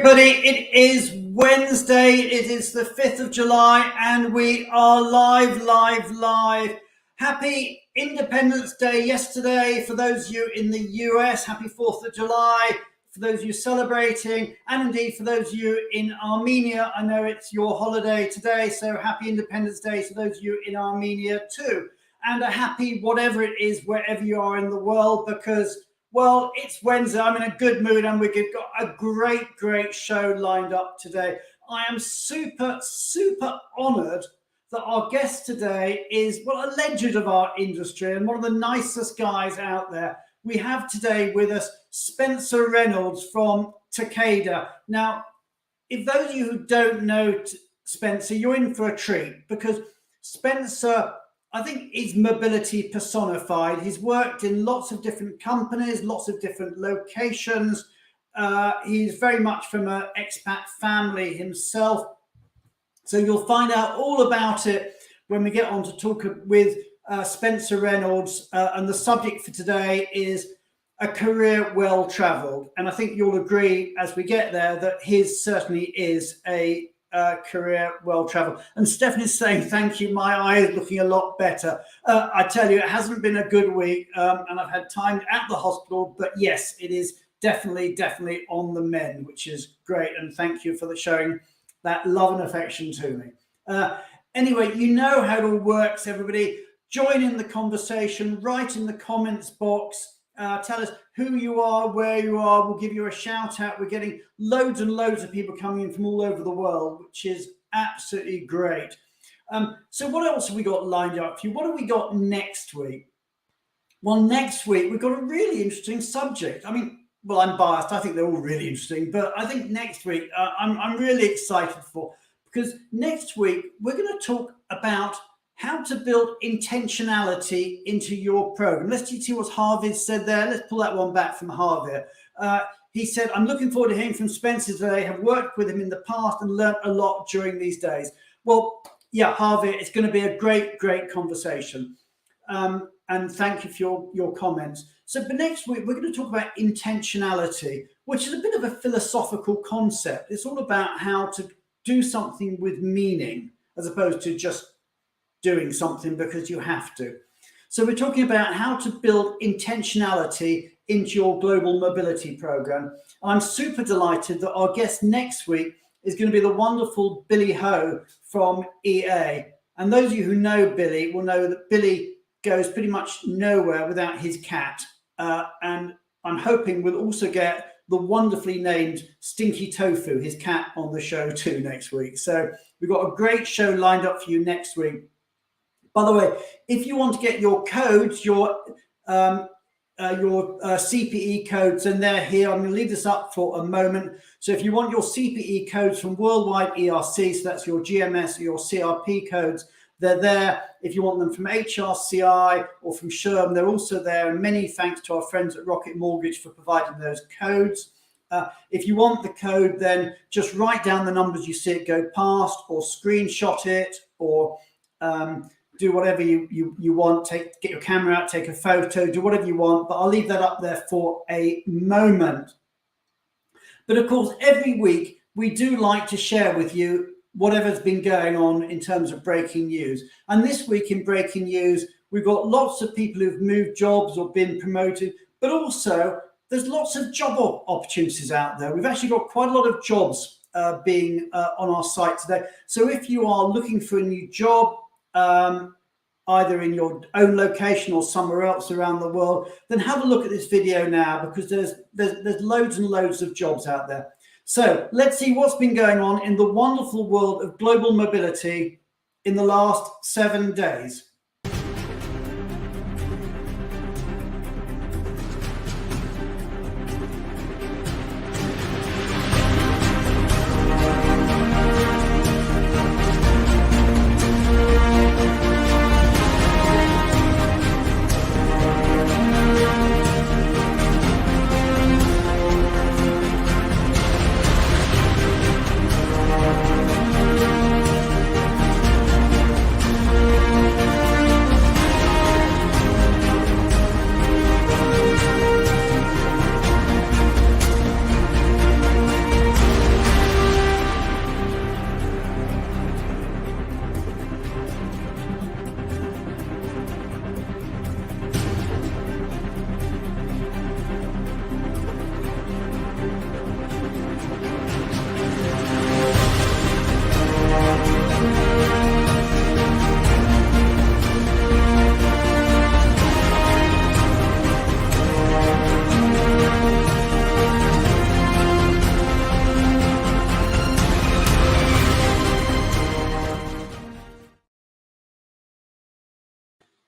everybody. It is Wednesday. It is the 5th of July and we are live. Happy Independence Day yesterday for those of you in the US. Happy 4th of July for those of you celebrating, and indeed for those of you in Armenia. I know it's your holiday today, so happy Independence Day to those of you in Armenia too. And a happy whatever it is wherever you are in the world, because well, it's Wednesday. I'm in a good mood and we've got a great show lined up today. I am super honored that our guest today is, well, a legend of our industry and one of the nicest guys out there. We have today with us Spencer Reynolds from Takeda. Now, if those of you who don't know Spencer, you're in for a treat, because Spencer, I think, is mobility personified. He's worked in lots of different companies, lots of different locations. He's very much from an expat family himself. So you'll find out all about it when we get on to talk with Spencer Reynolds. And the subject for today is a career well-traveled. And I think you'll agree as we get there that his certainly is a career well-traveled. And Stephanie's saying thank you, my eye is looking a lot better. I tell you, it hasn't been a good week and I've had time at the hospital, but yes, it is definitely on the mend, which is great. And thank you for showing that love and affection to me. Anyway, you know how it all works, everybody. Join in the conversation, write in the comments box. Tell us who you are, where you are. We'll give you a shout out. We're getting loads and loads of people coming in from all over the world, which is absolutely great. So what else have we got lined up for you? What have we got next week? Well, next week, we've got a really interesting subject. I mean, well, I'm biased. I think they're all really interesting, but I think next week I'm really excited for, because next week we're going to talk about how to build intentionality into your program. Let's see what Harvey said there. Let's pull that one back from Harvey. He said, I'm looking forward to hearing from Spencer today. Have worked with him in the past and learned a lot during these days. Well, yeah, Harvey, it's going to be a great conversation. And thank you for your comments. So for next week, we're going to talk about intentionality, which is a bit of a philosophical concept. It's all about how to do something with meaning, as opposed to just doing something because you have to. So we're talking about how to build intentionality into your global mobility program. I'm super delighted that our guest next week is going to be the wonderful Billy Ho from EA. And those of you who know Billy will know that Billy goes pretty much nowhere without his cat. And I'm hoping we'll also get the wonderfully named Stinky Tofu, his cat, on the show too next week. So we've got a great show lined up for you next week. By the way, if you want to get your codes, your CPE codes, and they're here. I'm going to leave this up for a moment. So if you want your CPE codes from Worldwide ERC, so that's your GMS or your CRP codes, they're there. If you want them from HRCI or from SHRM, they're also there. And many thanks to our friends at Rocket Mortgage for providing those codes. If you want the code, then just write down the numbers you see it go past, or screenshot it, or do whatever you want. Get your camera out, take a photo, do whatever you want, but I'll leave that up there for a moment. But of course, every week we do like to share with you whatever's been going on in terms of breaking news. And this week in breaking news, we've got lots of people who've moved jobs or been promoted, but also there's lots of job opportunities out there. We've actually got quite a lot of jobs being on our site today. So if you are looking for a new job, either in your own location or somewhere else around the world, then have a look at this video now, because there's loads and loads of jobs out there. So let's see what's been going on in the wonderful world of global mobility in the last 7 days.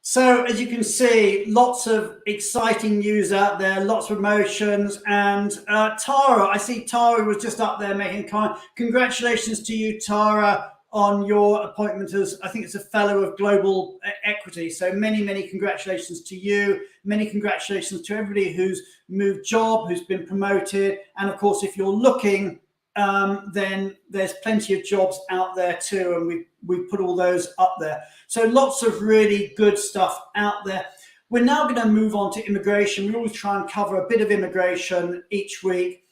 So as you can see, lots of exciting news out there, lots of emotions. And Tara, I see Tara was just up there making a comment. Congratulations to you, Tara, on your appointment as, I think it's a fellow of global equity. So many, many congratulations to you. Many congratulations to everybody who's moved job, who's been promoted. And of course, if you're looking, then there's plenty of jobs out there too, and we've put all those up there. So lots of really good stuff out there. We're now going to move on to immigration. We always try and cover a bit of immigration each week.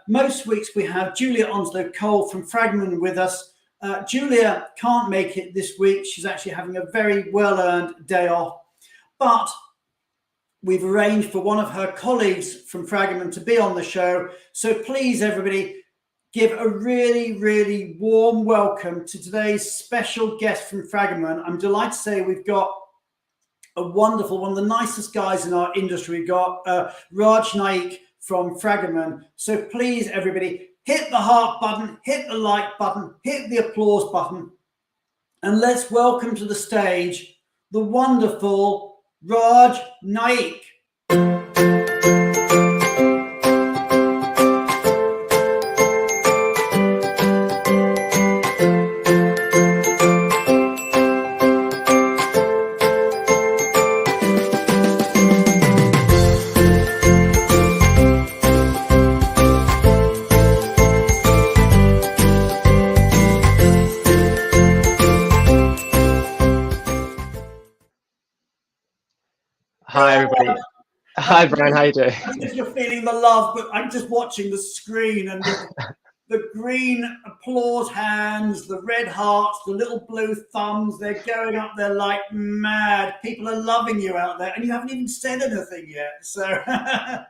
Most weeks we have Julia Onslow-Cole from Fragment with us. Julia can't make it this week. She's actually having a very well-earned day off, but we've arranged for one of her colleagues from Fragment to be on the show. So please, everybody, give a really, really warm welcome to today's special guest from Fragment. I'm delighted to say we've got a wonderful, one of the nicest guys in our industry. We've got Raj Naik from Fragment. So please, everybody, hit the heart button, hit the like button, hit the applause button, and let's welcome to the stage the wonderful Raj Naik. Hi, everybody. Hi, Brian. How you doing? I'm just, you're feeling the love, but I'm just watching the screen and the green applause hands, the red hearts, the little blue thumbs, they're going up there like mad. People are loving you out there, and you haven't even said anything yet. So, I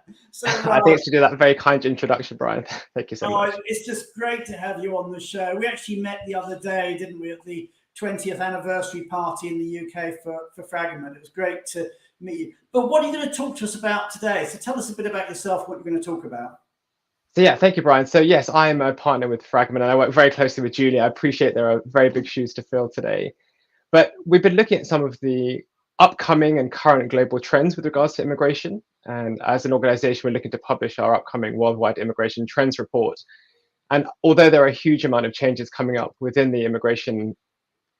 think to do that very kind introduction, Brian. Thank you so much. It's just great to have you on the show. We actually met the other day, didn't we, at the 20th anniversary party in the UK for Fragment. It was great to meet you. But what are you going to talk to us about today? So tell us a bit about yourself, what you're going to talk about. So yeah, thank you, Brian. So yes, I am a partner with Fragment, and I work very closely with Julia. I appreciate there are very big shoes to fill today. But we've been looking at some of the upcoming and current global trends with regards to immigration. And as an organization, we're looking to publish our upcoming Worldwide Immigration Trends Report. And although there are a huge amount of changes coming up within the immigration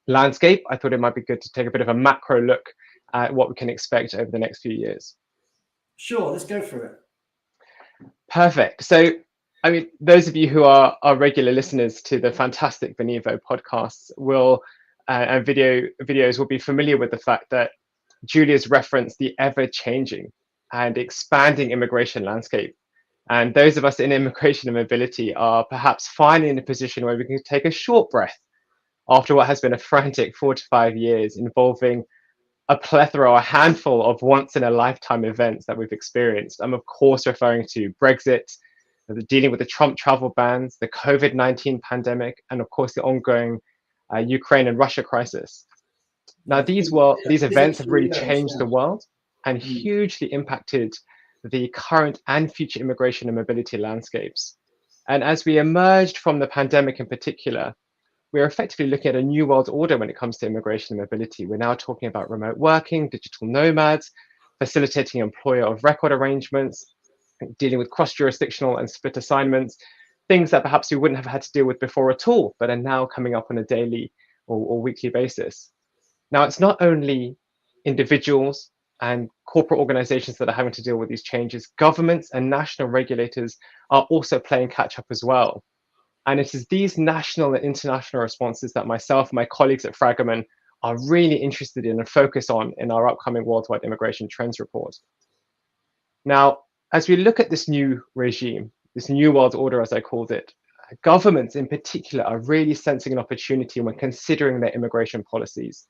landscape, I thought it might be good to take a bit of a macro look at what we can expect over the next few years. Sure, let's go through it. Perfect. So, I mean, those of you who are regular listeners to the fantastic Benevo podcasts will and videos will be familiar with the fact that Julia's referenced the ever-changing and expanding immigration landscape. And those of us in immigration and mobility are perhaps finally in a position where we can take a short breath after what has been a frantic 4 to 5 years involving a plethora, a handful of once-in-a-lifetime events that we've experienced. I'm, of course, referring to Brexit, dealing with the Trump travel bans, the COVID-19 pandemic, and, of course, the ongoing Ukraine and Russia crisis. Now, these events have really changed the world and hugely impacted the current and future immigration and mobility landscapes. And as we emerged from the pandemic in particular, we're effectively looking at a new world order when it comes to immigration and mobility. We're now talking about remote working, digital nomads, facilitating employer of record arrangements, dealing with cross-jurisdictional and split assignments, things that perhaps we wouldn't have had to deal with before at all, but are now coming up on a daily or weekly basis. Now, it's not only individuals and corporate organizations that are having to deal with these changes. Governments and national regulators are also playing catch up as well. And it is these national and international responses that myself and my colleagues at Fragment are really interested in and focus on in our upcoming Worldwide Immigration Trends Report. Now, as we look at this new regime, this new world order, as I called it, governments in particular are really sensing an opportunity when considering their immigration policies.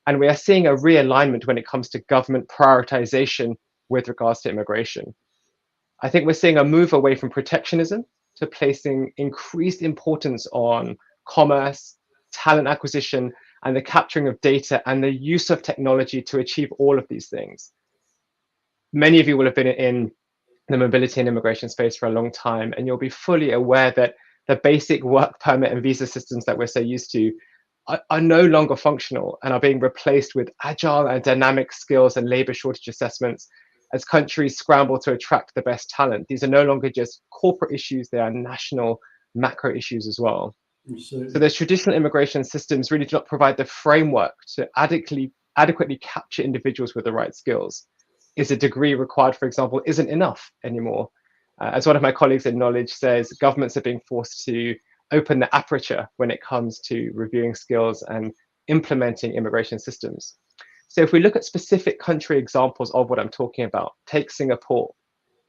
And we are seeing a realignment when it comes to government prioritization with regards to immigration. I think we're seeing a move away from protectionism to placing increased importance on commerce, talent acquisition, and the capturing of data and the use of technology to achieve all of these things. Many of you will have been in the mobility and immigration space for a long time, and you'll be fully aware that the basic work permit and visa systems that we're so used to are no longer functional and are being replaced with agile and dynamic skills and labor shortage assessments as countries scramble to attract the best talent. These are no longer just corporate issues, they are national macro issues as well. Absolutely. So those traditional immigration systems really do not provide the framework to adequately capture individuals with the right skills. Is a degree required, for example, isn't enough anymore. As one of my colleagues in Knowledge says, governments are being forced to open the aperture when it comes to reviewing skills and implementing immigration systems. So if we look at specific country examples of what I'm talking about, take Singapore.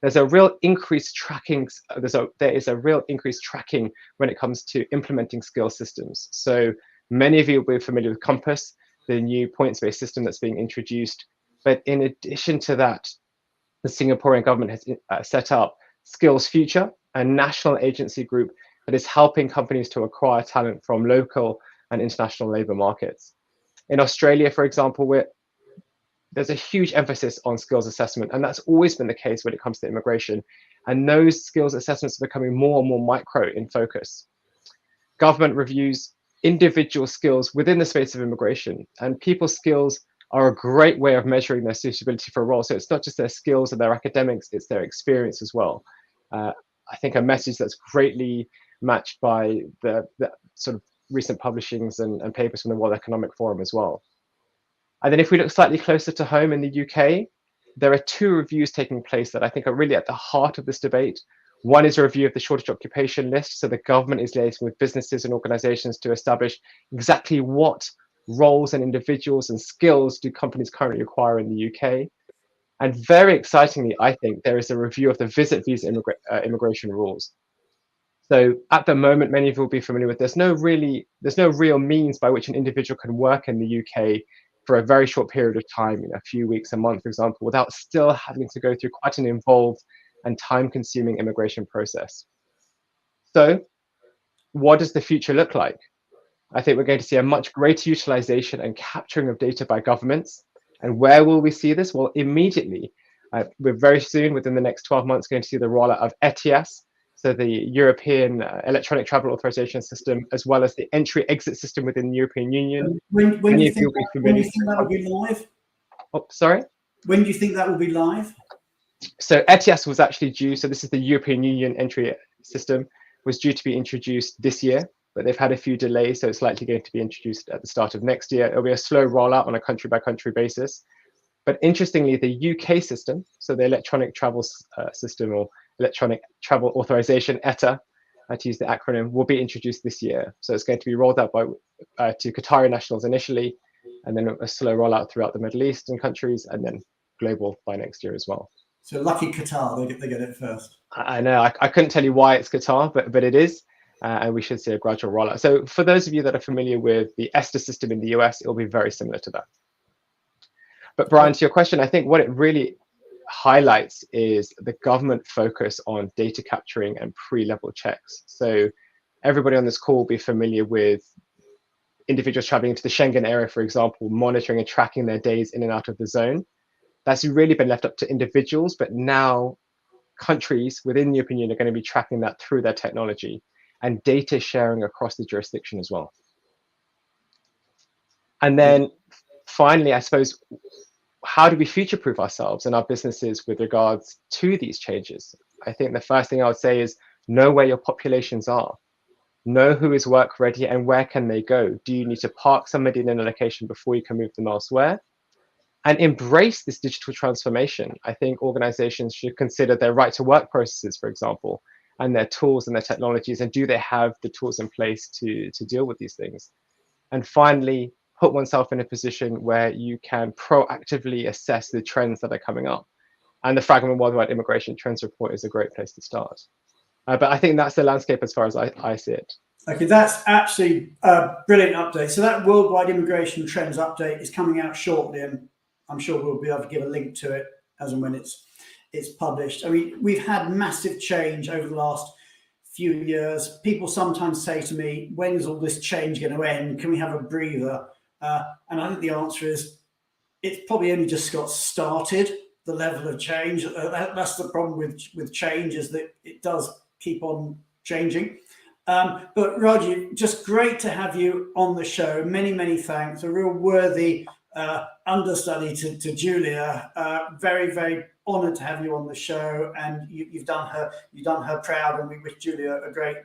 There's a real increased tracking. There is a real increased tracking when it comes to implementing skill systems. So many of you will be familiar with Compass, the new points-based system that's being introduced. But in addition to that, the Singaporean government has set up Skills Future, a national agency group that is helping companies to acquire talent from local and international labour markets. In Australia, for example, there's a huge emphasis on skills assessment, and that's always been the case when it comes to immigration. And those skills assessments are becoming more and more micro in focus. Government reviews individual skills within the space of immigration, and people's skills are a great way of measuring their suitability for a role. So it's not just their skills and their academics, it's their experience as well. I think a message that's greatly matched by the sort of recent publishings and papers from the World Economic Forum as well. And then if we look slightly closer to home in the UK, there are two reviews taking place that I think are really at the heart of this debate. One is a review of the shortage occupation list. So the government is liaising with businesses and organizations to establish exactly what roles and individuals and skills do companies currently require in the UK. And very excitingly, I think, there is a review of the visit visa immigration rules. So at the moment, many of you will be familiar with there's no real means by which an individual can work in the UK for a very short period of time, a few weeks, a month, for example, without still having to go through quite an involved and time-consuming immigration process. So what does the future look like? I think we're going to see a much greater utilization and capturing of data by governments. And where will we see this? Well, immediately. We're very soon, within the next 12 months, going to see the rollout of ETIAS, so the European Electronic Travel Authorization System, as well as the entry-exit system within the European Union. When do you think that will be live? Oh, sorry? When do you think that will be live? So ETIAS was actually due, so this is the European Union entry system, was due to be introduced this year, but they've had a few delays, so it's likely going to be introduced at the start of next year. It'll be a slow rollout on a country-by-country basis. But interestingly, the UK system, so the electronic travel system, or electronic travel authorization, ETA, to use the acronym, will be introduced this year. So it's going to be rolled out to Qatari nationals initially, and then a slow rollout throughout the Middle Eastern countries, and then global by next year as well. So lucky Qatar, they get it first. I know, I couldn't tell you why it's Qatar, but it is. And we should see a gradual rollout. So for those of you that are familiar with the ESTA system in the US, it will be very similar to that. But Brian, to your question, I think what it really highlights is the government focus on data capturing and pre-level checks. So everybody on this call will be familiar with individuals traveling into the Schengen area, for example, monitoring and tracking their days in and out of the zone. That's really been left up to individuals, but now countries within the European Union are going to be tracking that through their technology, and data sharing across the jurisdiction as well. And then finally, I suppose, how do we future-proof ourselves and our businesses with regards to these changes? I think the first thing I would say is know where your populations are. Know who is work ready and where can they go. Do you need to park somebody in a location before you can move them elsewhere? And embrace this digital transformation. I think organizations should consider their right to work processes, for example, and their tools and their technologies, and do they have the tools in place to deal with these things? And finally, put oneself in a position where you can proactively assess the trends that are coming up. And the Fragment Worldwide Immigration Trends Report is a great place to start. But I think that's the landscape as far as I see it. Okay, that's absolutely a brilliant update. So that Worldwide Immigration Trends update is coming out shortly, and I'm sure we'll be able to give a link to it as and when it's published. I mean, we've had massive change over the last few years. People sometimes say to me, when is all this change going to end? Can we have a breather? And I think the answer is it's probably only just got started, the level of change. That's the problem with change, is that it does keep on changing. But Roger, just great to have you on the show. Many, many thanks. A real worthy understudy to Julia. Very, very honoured to have you on the show, and you've done her proud. And we wish Julia a great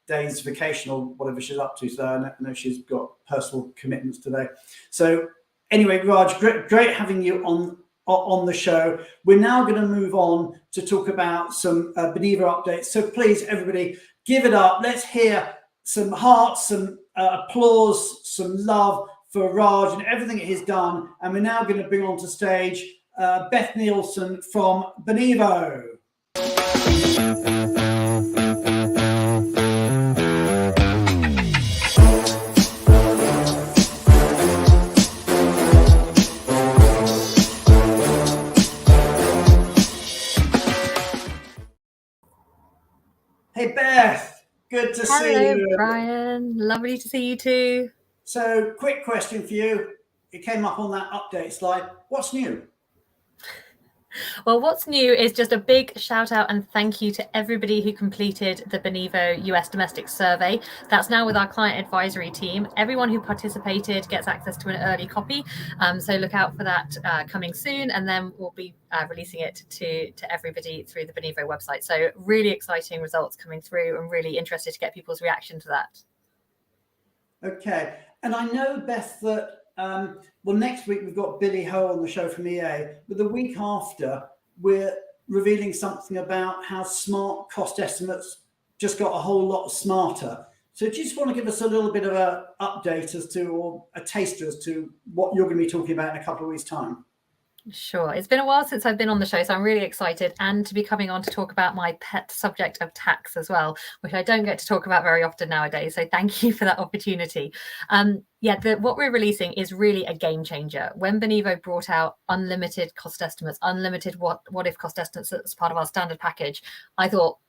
day's vacation or whatever she's up to. So I know she's got personal commitments today. So anyway, Raj, great having you on the show. We're now going to move on to talk about some Benivo updates. So please, everybody, give it up. Let's hear some hearts, some applause, some love for Raj and everything he's done. And we're now going to bring onto stage Beth Nielsen from Benivo. Hey Beth, good to see you. Hello Brian, lovely to see you too. So quick question for you. It came up on that update slide. What's new? Well, what's new is just a big shout out and thank you to everybody who completed the Benivo US domestic survey. That's now with our client advisory team. Everyone who participated gets access to an early copy. So look out for that coming soon, and then we'll be releasing it to everybody through the Benivo website. So really exciting results coming through. I'm really interested to get people's reaction to that. Okay. And I know, Beth, that well, next week we've got Billy Ho on the show from EA, but the week after we're revealing something about how smart cost estimates just got a whole lot smarter. So do you just want to give us a little bit of an update as to, or a taster as to what you're going to be talking about in a couple of weeks' time? Sure. It's been a while since I've been on the show, so I'm really excited, and to be coming on to talk about my pet subject of tax as well, which I don't get to talk about very often nowadays. So thank you for that opportunity. What we're releasing is really a game changer. When Benivo brought out unlimited cost estimates, unlimited what if cost estimates as part of our standard package, I thought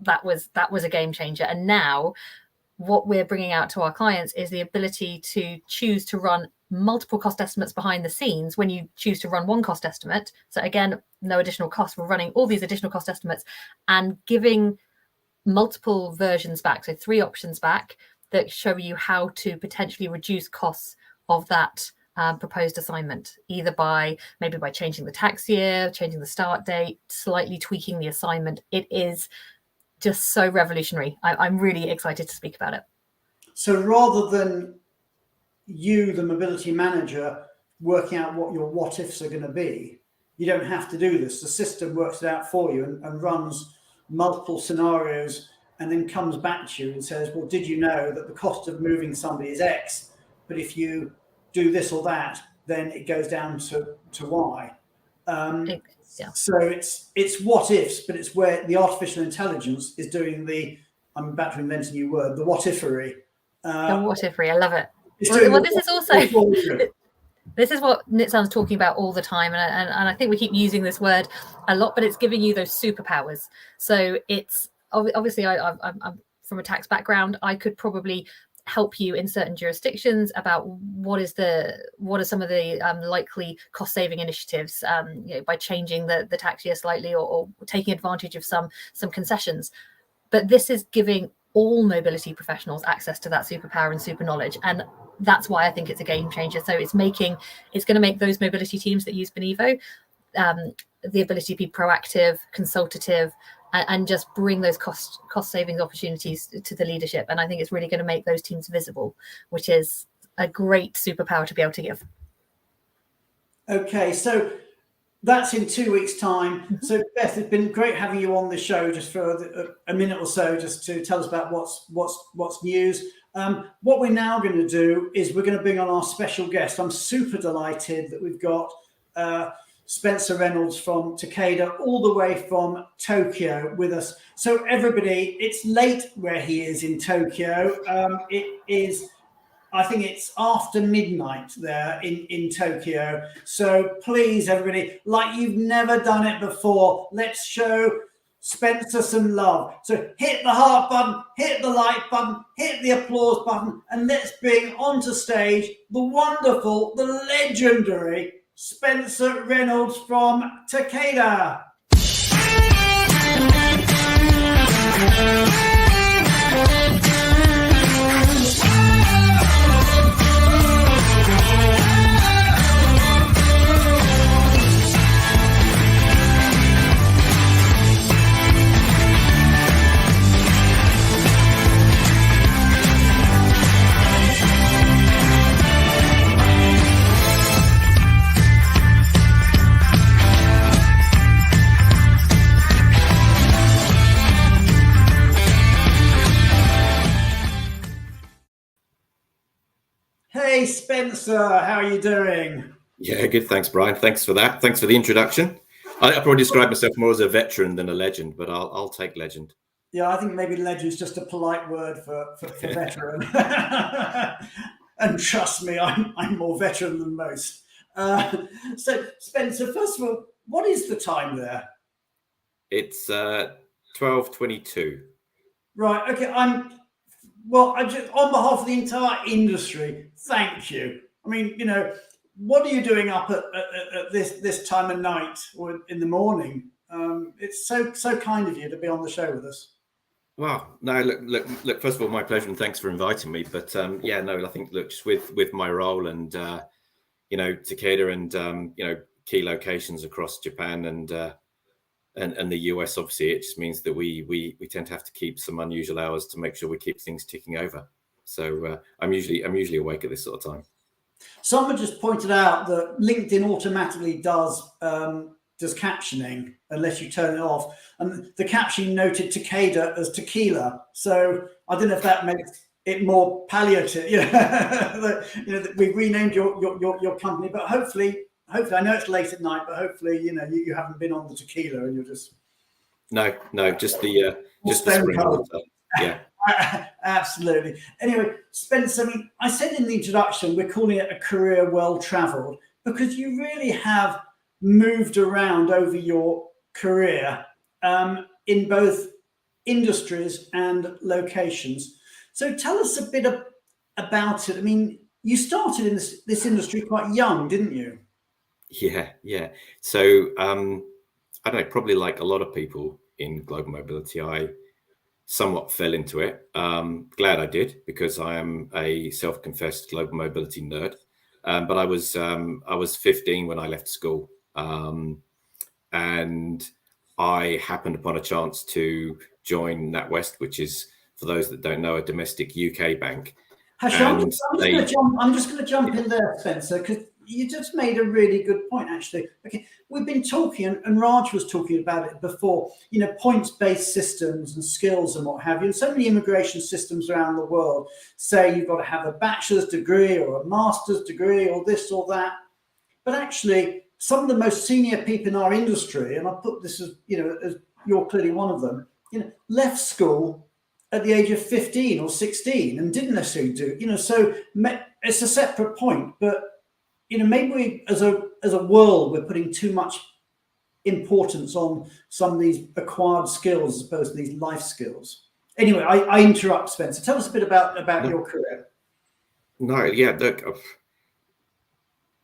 that was a game changer. And now what we're bringing out to our clients is the ability to choose to run multiple cost estimates behind the scenes when you choose to run one cost estimate. So again, no additional cost. We're running all these additional cost estimates and giving multiple versions back. So 3 options back that show you how to potentially reduce costs of that proposed assignment, either by changing the tax year, changing the start date, slightly tweaking the assignment. It is just so revolutionary. I'm really excited to speak about it. So rather than you, the mobility manager, working out what your what ifs are going to be, you don't have to do this. The system works it out for you and runs multiple scenarios and then comes back to you and says, well, did you know that the cost of moving somebody is X, but if you do this or that, then it goes down to Y. Yeah. So it's what ifs, but it's where the artificial intelligence is doing the, I'm about to invent a new word, the what ifery. The what ifery, I love it. Well, this is also this is what Nitsan's talking about all the time, and I think we keep using this word a lot, but it's giving you those superpowers. So it's obviously I'm from a tax background. I could probably help you in certain jurisdictions about what are some of the likely cost saving initiatives by changing the tax year slightly or taking advantage of some concessions. But this is giving all mobility professionals access to that superpower and super knowledge, and that's why I think it's a game changer. So it's going to make those mobility teams that use Benivo the ability to be proactive, consultative, and just bring those cost savings opportunities to the leadership. And I think it's really going to make those teams visible, which is a great superpower to be able to give. Okay, so that's in 2 weeks' time. Mm-hmm. So Beth, it's been great having you on the show just for a minute or so, just to tell us about what's news. What we're now going to do is we're going to bring on our special guest. I'm super delighted that we've got Spencer Reynolds from Takeda, all the way from Tokyo with us. So everybody, it's late where he is in Tokyo. It is, I think it's after midnight there in Tokyo. So please, everybody, like you've never done it before, let's show Spencer some love. So hit the heart button, hit the like button, hit the applause button, and let's bring onto stage the wonderful, the legendary Spencer Reynolds from Takeda. Spencer. How are you doing? Yeah, good. Thanks, Brian. Thanks for that. Thanks for the introduction. I probably describe myself more as a veteran than a legend, but I'll take legend. Yeah, I think maybe legend is just a polite word for veteran. And trust me, I'm more veteran than most. So, Spencer, first of all, what is the time there? It's 12:22. Right. Okay. I just, on behalf of the entire industry, thank you. I mean, what are you doing up at this time of night or in the morning? It's so kind of you to be on the show with us. Wow. No, look. First of all, my pleasure, and thanks for inviting me. But yeah, no, I think just with my role and Takeda and key locations across Japan and the US, obviously, it just means that we tend to have to keep some unusual hours to make sure we keep things ticking over. So I'm usually awake at this sort of time. Someone just pointed out that LinkedIn automatically does captioning unless you turn it off, and the captioning noted Takeda as tequila. So I don't know if that makes it more palliative. We've renamed your company, but hopefully I know it's late at night, but hopefully you haven't been on the tequila and you're just no, just the spring water. Yeah. Absolutely. Anyway, Spencer, I mean, I said in the introduction, we're calling it a career well traveled because you really have moved around over your career in both industries and locations. So tell us a bit about it. I mean, you started in this industry quite young, didn't you? Yeah. So I don't know, probably like a lot of people in global mobility, I somewhat fell into it. Glad I did, because I am a self-confessed global mobility nerd. But I was 15 when I left school, and I happened upon a chance to join NatWest, which is, for those that don't know, a domestic UK bank. I'm just going to jump in there, Spencer, because you just made a really good point, actually. Okay, we've been talking, and Raj was talking about it before, points-based systems and skills and what have you. And so many immigration systems around the world say you've got to have a bachelor's degree or a master's degree or this or that. But actually, some of the most senior people in our industry, and I put this as you're clearly one of them, left school at the age of 15 or 16 and didn't necessarily do, so it's a separate point, but maybe we, as a world, we're putting too much importance on some of these acquired skills as opposed to these life skills. Anyway, I interrupt, Spencer. Tell us a bit about your career. No, yeah, look,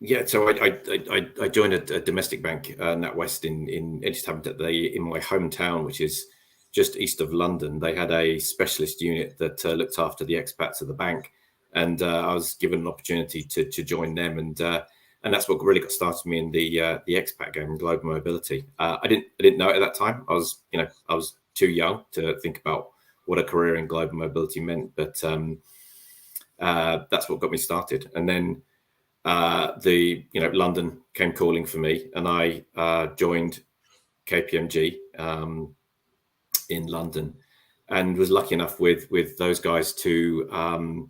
yeah. So I joined a domestic bank, NatWest, it just happened in my hometown, which is just east of London. They had a specialist unit that looked after the expats of the bank. And I was given an opportunity to join them, and that's what really got started me in the expat game and global mobility. I didn't know it at that time. I was too young to think about what a career in global mobility meant, but that's what got me started. And then London came calling for me, and I joined KPMG in London, and was lucky enough with those guys to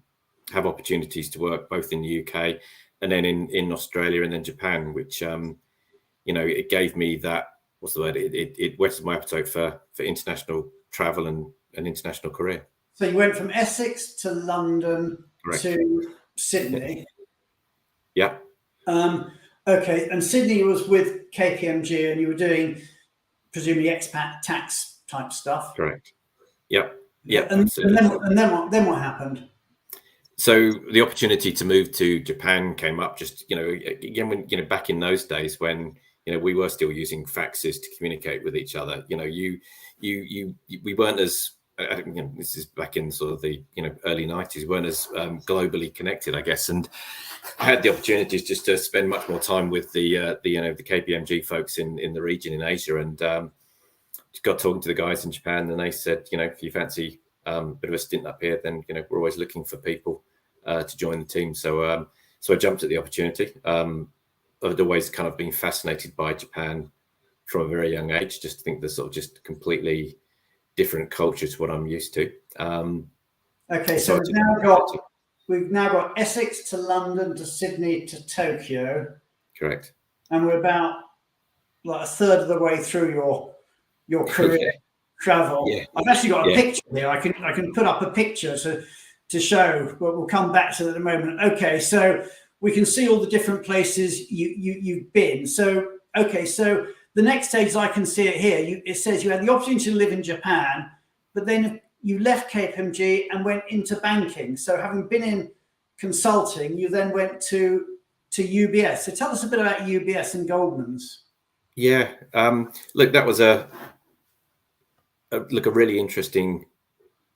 have opportunities to work both in the UK and then in Australia and then Japan, which it gave me that, what's the word? It whetted my appetite for international travel and an international career. So you went from Essex to London. Correct. To Sydney. Yeah. Okay, and Sydney was with KPMG, and you were doing presumably expat tax type stuff. Correct. Yep. Yeah. And then what happened? So the opportunity to move to Japan came up, just again, when back in those days when we were still using faxes to communicate with each other. We weren't as this is back in sort of the early 90s, weren't as globally connected, I guess, and I had the opportunities just to spend much more time with the KPMG folks in the region in Asia, and got talking to the guys in Japan, and they said, if you fancy a bit of a stint up here, then we're always looking for people to join the team. So I jumped at the opportunity. I'd always kind of been fascinated by Japan from a very young age. Just think there's sort of just completely different culture to what I'm used to. Okay, so we've now got Essex to London to Sydney to Tokyo. Correct. And we're about like a third of the way through your career travel. Yeah. I've actually got a picture here. I can put up a picture to show, but we'll come back to that in a moment. Okay, so we can see all the different places you've been. So okay, so the next stage, I can see it here. It says you had the opportunity to live in Japan, but then you left KPMG and went into banking. So having been in consulting, you then went to UBS. So tell us a bit about UBS and Goldman's. Yeah, look, that was a really interesting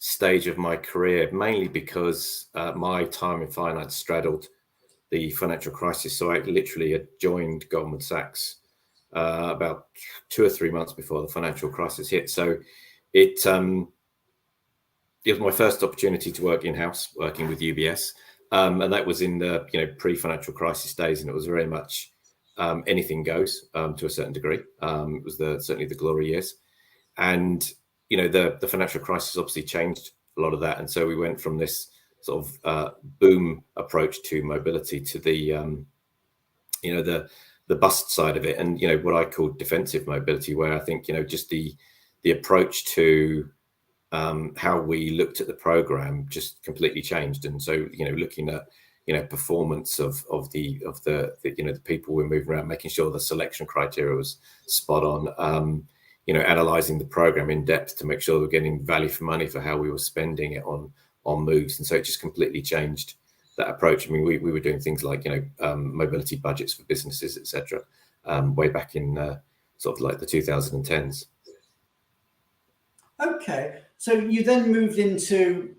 stage of my career, mainly because my time in finance straddled the financial crisis. So I literally had joined Goldman Sachs about 2 or 3 months before the financial crisis hit. So it was my first opportunity to work in-house, working with UBS, and that was in the pre-financial crisis days, and it was very much anything goes to a certain degree. It was certainly the glory years, and the financial crisis obviously changed a lot of that, and so we went from this sort of boom approach to mobility to the bust side of it, and what I call defensive mobility, where I think just the approach to how we looked at the program just completely changed. And so looking at performance of the people we're moving around, making sure the selection criteria was spot on, analyzing the program in depth to make sure we're getting value for money for how we were spending it on moves. And so it just completely changed that approach. I mean, we were doing things like mobility budgets for businesses, etc., way back in sort of like the 2010s. Okay, so you then moved into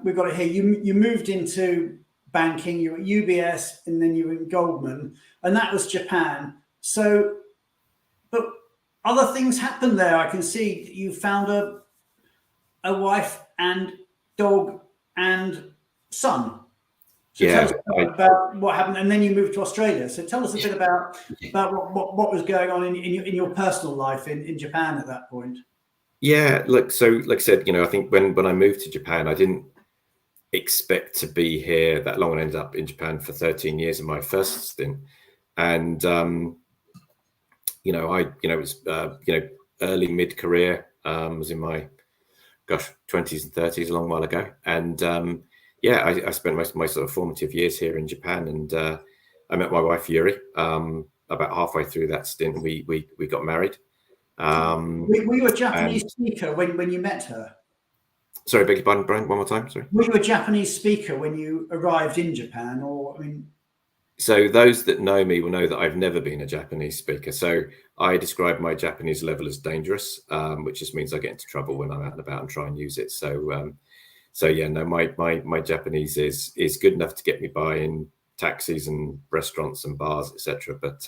we've got it here. You moved into banking. You were at UBS, and then you were in Goldman, and that was Japan. So, but other things happened there. I can see you found a wife and dog and son. So tell us about what happened, and then you moved to Australia. So tell us a bit about what was going on in your personal life in Japan at that point. Yeah, look, so like I said, I think when I moved to Japan, I didn't expect to be here that long, and ended up in Japan for 13 years in my first stint. And it was early mid-career, was in my 20s and 30s, a long while ago. And I spent most of my sort of formative years here in Japan, and I met my wife Yuri about halfway through that stint. We got married. Were you a Japanese speaker when you met her? Sorry, beg your pardon, Brian, one more time. Sorry. Were you a Japanese speaker when you arrived in Japan, So those that know me will know that I've never been a Japanese speaker. So I describe my Japanese level as dangerous, which just means I get into trouble when I'm out and about and try and use it. So my Japanese is good enough to get me by in taxis and restaurants and bars, etc. But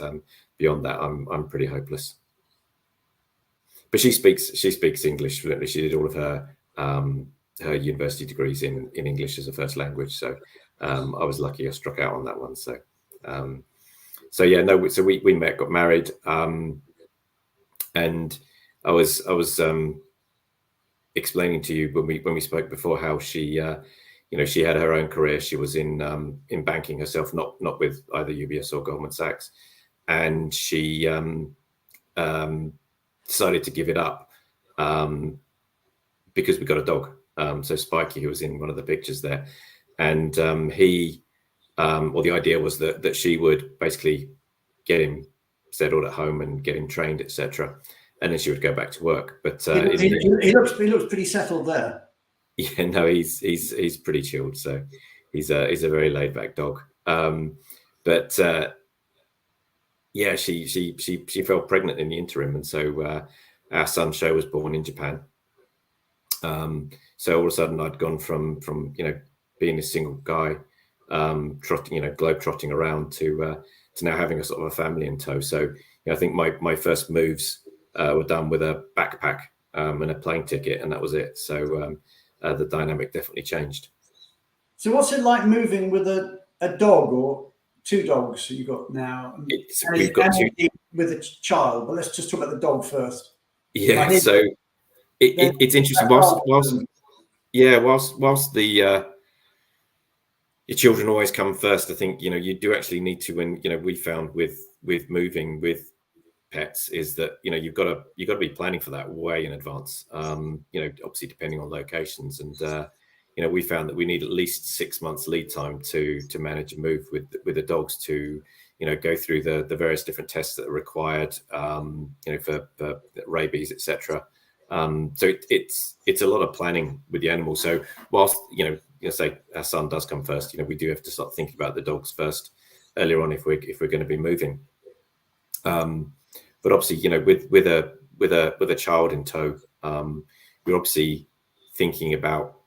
beyond that, I'm pretty hopeless. But she speaks English fluently. She did all of her university degrees in English as a first language. So I was lucky I struck out on that one. So we met, got married, and I was explaining to you when we spoke before how she she had her own career. She was in banking herself, not with either UBS or Goldman Sachs, and she decided to give it up because we got a dog. So Spikey, who was in one of the pictures there, and the idea was that she would basically get him settled at home and get him trained, etc., and then she would go back to work. But he looks pretty settled there. Yeah, no, he's pretty chilled. So he's a very laid back dog. She fell pregnant in the interim, and so our son Sho was born in Japan. So all of a sudden, I'd gone from being a single guy, globe trotting around to now having a sort of a family in tow. So I think my first moves were done with a backpack and a plane ticket, and that was it. So the dynamic definitely changed. So what's it like moving with a dog or two dogs you got now? We've got two with a child, but let's just talk about the dog first. Yeah, so it's interesting. Whilst the your children always come first. I think, you do actually need to, when, we found with moving with pets is that, you've got to be planning for that way in advance. Obviously depending on locations, and we found that we need at least 6 months lead time to manage a move with the dogs, to go through the various different tests that are required, for rabies, etc. So it's a lot of planning with the animal. So whilst say our son does come first, we do have to start thinking about the dogs first earlier on if we're going to be moving. But obviously, with a child in tow, you're obviously thinking about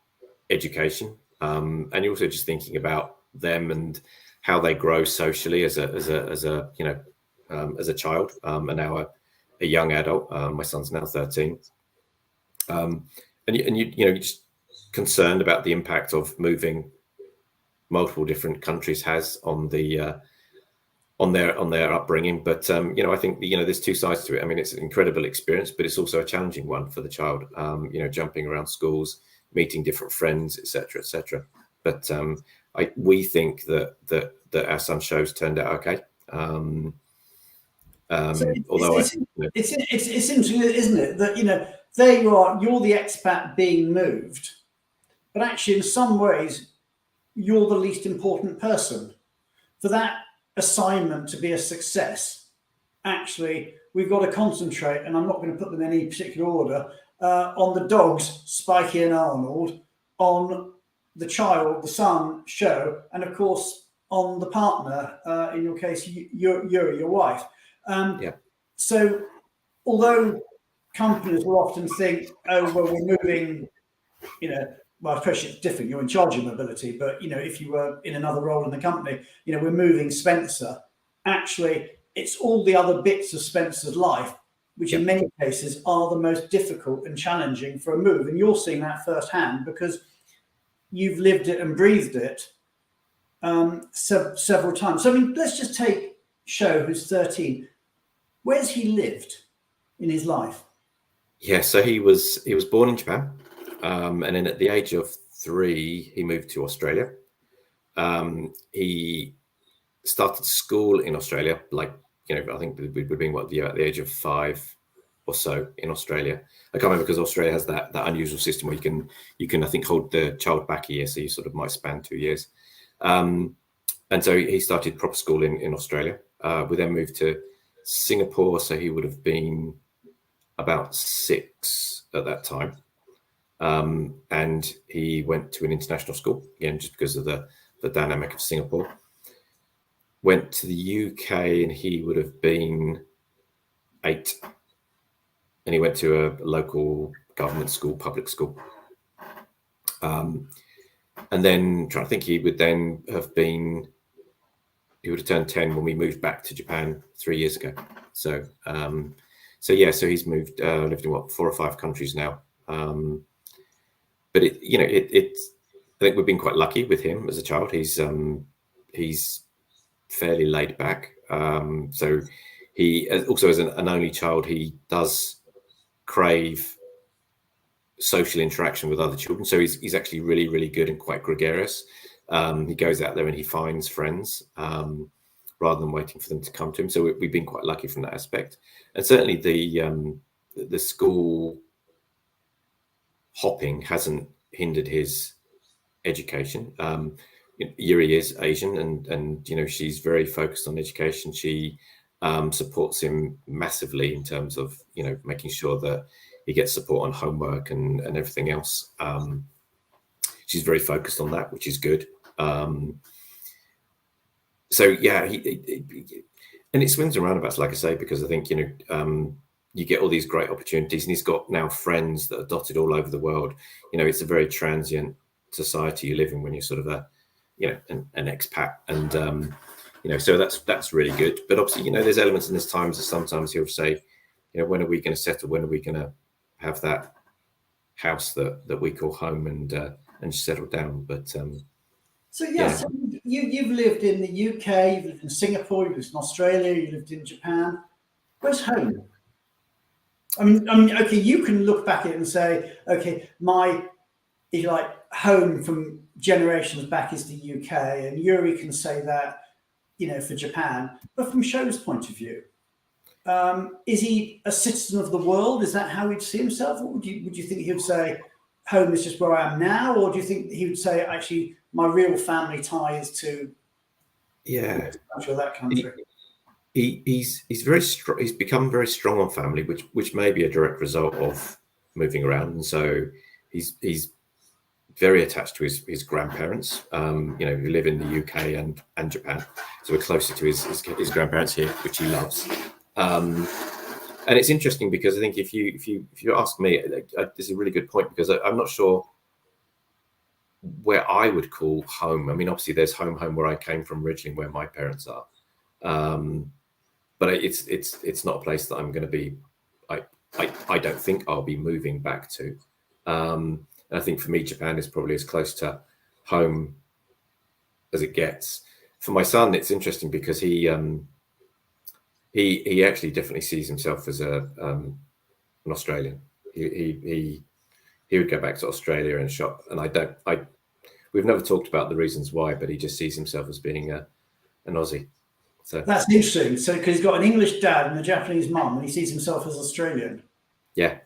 education, and you're also just thinking about them and how they grow socially as a child, and now a young adult. My son's now 13, and you're just concerned about the impact of moving multiple different countries has on the on their upbringing. But I think there's two sides to it. I mean, it's an incredible experience, but it's also a challenging one for the child. Jumping around schools, meeting different friends, etc. But we think that our son's shows turned out okay. Although it's interesting, isn't it, that there you are, you're the expat being moved, but actually in some ways you're the least important person for that assignment to be a success. Actually, we've got to concentrate, and I'm not going to put them in any particular order, on the dogs, Spikey and Arnold, on the child, the son, show, and of course on the partner, in your case, Yuri, your wife. So although companies will often think, oh, well, we're moving, well, especially it's different, you're in charge of mobility, but, if you were in another role in the company, we're moving Spencer. Actually, it's all the other bits of Spencer's life, which in many cases are the most difficult and challenging for a move. And you're seeing that firsthand because you've lived it and breathed it several times. So, I mean, let's just take Sho, who's 13. Where's he lived in his life? Yeah, so he was born in Japan, and then at the age of 3, he moved to Australia. He started school in Australia, I think we'd been at the age of 5 or so in Australia. I can't remember because Australia has that unusual system where you can I think hold the child back a year, so you sort of might span 2 years. And so he started proper school in Australia. We then moved to Singapore, so he would have been about 6 at that time. And he went to an international school, again, just because of the dynamic of Singapore. Went to the UK and he would have been 8. And he went to a local government school, public school. And then, trying to think, he would have turned 10 when we moved back to Japan 3 years ago. So he's moved, lived in 4 or 5 countries now. But it's I think we've been quite lucky with him as a child. He's fairly laid back. So he also, as an only child, he does crave social interaction with other children. So he's actually really, really good and quite gregarious. He goes out there and he finds friends rather than waiting for them to come to him. So we've been quite lucky from that aspect. And certainly the school hopping hasn't hindered his education. Yuri is Asian, and she's very focused on education. She supports him massively in terms of making sure that he gets support on homework and everything else. She's very focused on that, which is good. So yeah, and it swings and roundabouts, like I say, because I think you get all these great opportunities, and he's got now friends that are dotted all over the world. It's a very transient society you live in when you're sort of an expat, and so that's really good. But obviously, there's elements in this times that sometimes he'll say, when are we going to settle? When are we going to have that house that we call home and settle down? But so you've lived in the UK, you've lived in Singapore, you've lived in Australia, you lived in Japan. Where's home? I mean, okay, you can look back at it and say, okay, my, if you like, home from generations back is the UK, and Yuri can say that, for Japan. But from Show's point of view, is he a citizen of the world? Is that how he'd see himself? Or would you think he would say, home is just where I am now? Or do you think he would say, actually, my real family tie is to that country? He's very strong. He's become very strong on family, which may be a direct result of moving around, and so he's very attached to his grandparents. Who live in the UK and Japan, so we're closer to his grandparents here, which he loves. And it's interesting because I think if you ask me, this is a really good point, because I'm not sure where I would call home. I mean, obviously there's home where I came from originally, where my parents are. But it's not a place that I'm going to be. I don't think I'll be moving back to. And I think for me, Japan is probably as close to home as it gets. For my son, it's interesting because he actually definitely sees himself as an Australian. He would go back to Australia and shop. And we've never talked about the reasons why, but he just sees himself as being an Aussie. So that's interesting. So because he's got an English dad and a Japanese mum, and he sees himself as Australian. Yeah.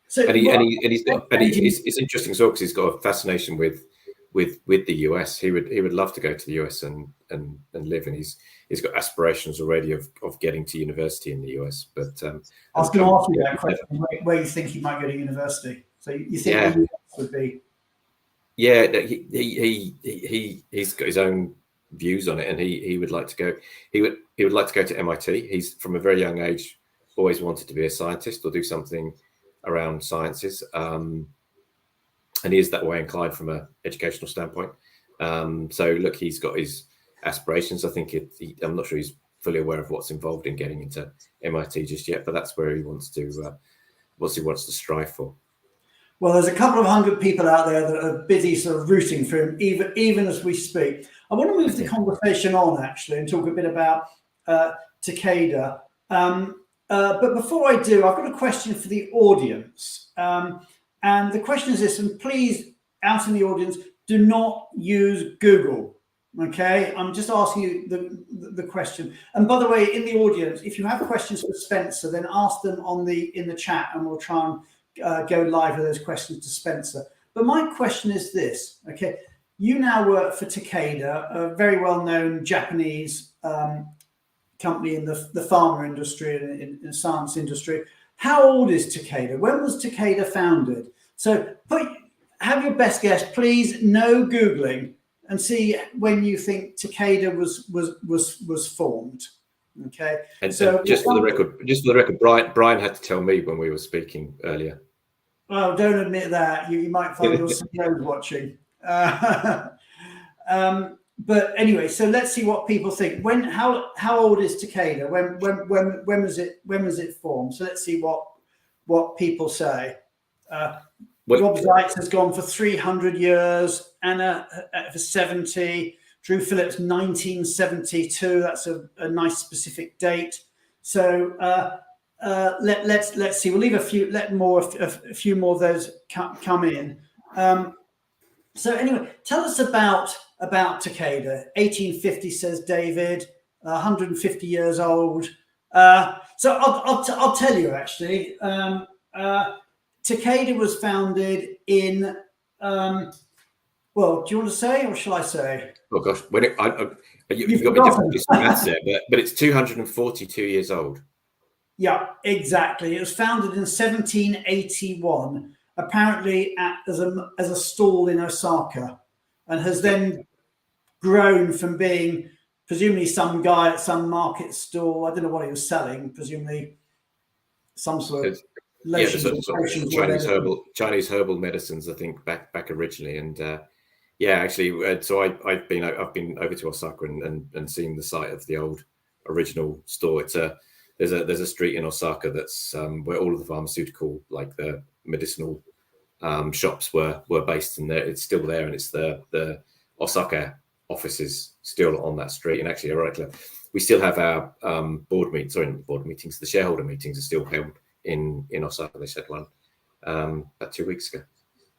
So it's interesting as well, because he's got a fascination with the US. He would love to go to the US and live, and he's got aspirations already of getting to university in the US. But I was going to ask you that question: where you think he might go to university? So you think the US would be? Yeah, he's got his own views on it, and he would like to go. He would like to go to MIT. He's from a very young age always wanted to be a scientist or do something around sciences, and he is that way inclined from an educational standpoint. So look, he's got his aspirations. I think I'm not sure he's fully aware of what's involved in getting into MIT just yet, but that's where he wants to strive for. Well, there's a couple of 100 people out there that are busy sort of rooting for him, even as we speak. I want to move the conversation on, actually, and talk a bit about Takeda. But before I do, I've got a question for the audience. And the question is this, and please, out in the audience, do not use Google. Okay, I'm just asking you the question. And by the way, in the audience, if you have questions for Spencer, then ask them in the chat, and we'll try and go live with those questions to Spencer. But my question is this, okay? You now work for Takeda, a very well-known Japanese company in the pharma industry and in the science industry. How old is Takeda? When was Takeda founded? So have your best guess, please. No Googling, and see when you think Takeda was formed. Okay. And so just for the record, Brian had to tell me when we were speaking earlier. Well, don't admit that. You might find your CEO watching. But anyway, so let's see what people think. How old is Takeda? When was it formed? So let's see what people say. Rob Zeitz has gone for 300 years. Anna for 70. Drew Phillips 1972. That's a nice specific date. So let's see. We'll leave a few more of those come in. So anyway, tell us about Takeda. 1850, says David. 150 years old. So I'll tell you actually. Takeda was founded in. Well, do you want to say, or shall I say? Oh gosh, you've got me doing some maths there, but it's 242 years old. Yeah, exactly. It was founded in 1781. Apparently as a stall in Osaka, and has then grown from being presumably some guy at some market stall. I don't know what he was selling, presumably some sort of Chinese herbal medicines, I think, back originally. And actually, so I've been over to Osaka and seen the site of the old original store. There's a street in Osaka that's where all of the pharmaceutical, like the medicinal shops were based, and it's still there, and it's the Osaka offices still on that street. And actually, ironically, we still have our the shareholder meetings are still held in Osaka. They said one about 2 weeks ago.